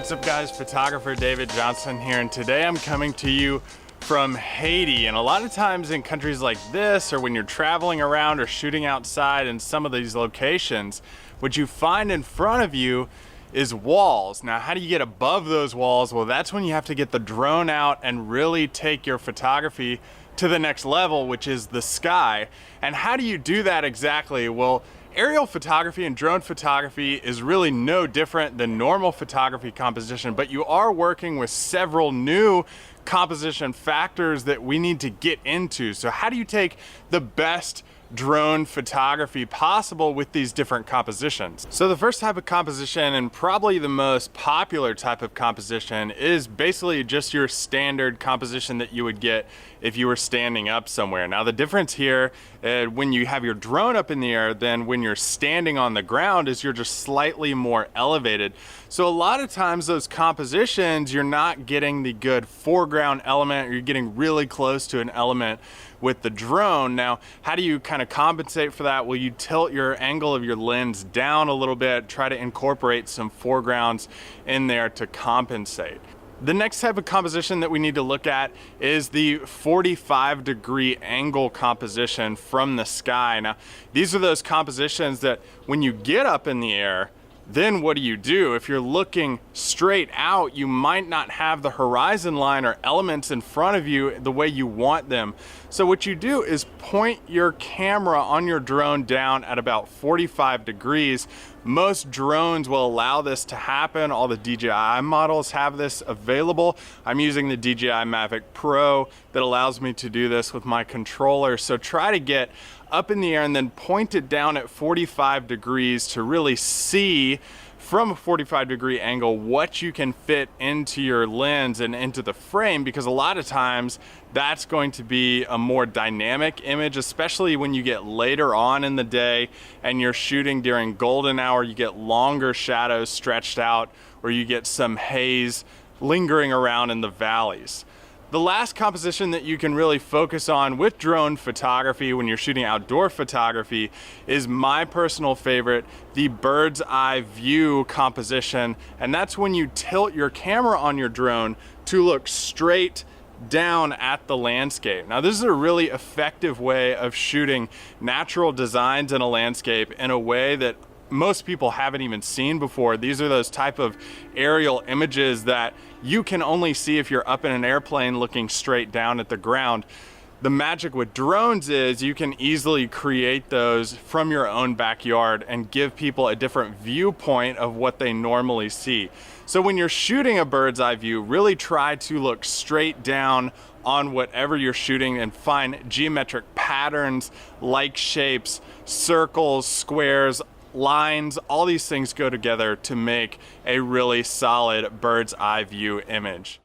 What's up guys, photographer David Johnson here, and today I'm coming to you from Haiti. And a lot of times in countries like this, or when you're traveling around or shooting outside in some of these locations, what you find in front of you is walls. Now, how do you get above those walls? Well, that's when you have to get the drone out and really take your photography to the next level, which is the sky. And how do you do that exactly? Well, aerial photography and drone photography is really no different than normal photography composition, but you are working with several new composition factors that we need to get into. So how do you take the best drone photography possible with these different compositions? So the first type of composition, and probably the most popular type of composition, is basically just your standard composition that you would get if you were standing up somewhere. Now the difference here when you have your drone up in the air than when you're standing on the ground is you're just slightly more elevated. So a lot of times those compositions, you're not getting the good foreground element, or you're getting really close to an element with the drone. Now, how do you kind of compensate for that? Well, you tilt your angle of your lens down a little bit, try to incorporate some foregrounds in there to compensate. The next type of composition that we need to look at is the 45-degree angle composition from the sky. Now, these are those compositions that when you get up in the air, then what do? If you're looking straight out, you might not have the horizon line or elements in front of you the way you want them. So what you do is point your camera on your drone down at about 45 degrees. Most drones will allow this to happen. All the DJI models have this available. I'm using the DJI Mavic Pro that allows me to do this with my controller. So try to get up in the air and then point it down at 45 degrees to really see from a 45-degree angle what you can fit into your lens and into the frame, because a lot of times that's going to be a more dynamic image, especially when you get later on in the day and you're shooting during golden hour. You get longer shadows stretched out, or you get some haze lingering around in the valleys. The last composition that you can really focus on with drone photography when you're shooting outdoor photography is my personal favorite, the bird's eye view composition. And that's when you tilt your camera on your drone to look straight down at the landscape. Now, this is a really effective way of shooting natural designs in a landscape in a way that most people haven't even seen before. These are those type of aerial images that you can only see if you're up in an airplane looking straight down at the ground. The magic with drones is you can easily create those from your own backyard and give people a different viewpoint of what they normally see. So when you're shooting a bird's eye view, really try to look straight down on whatever you're shooting and find geometric patterns, like shapes, circles, squares, lines. All these things go together to make a really solid bird's eye view image.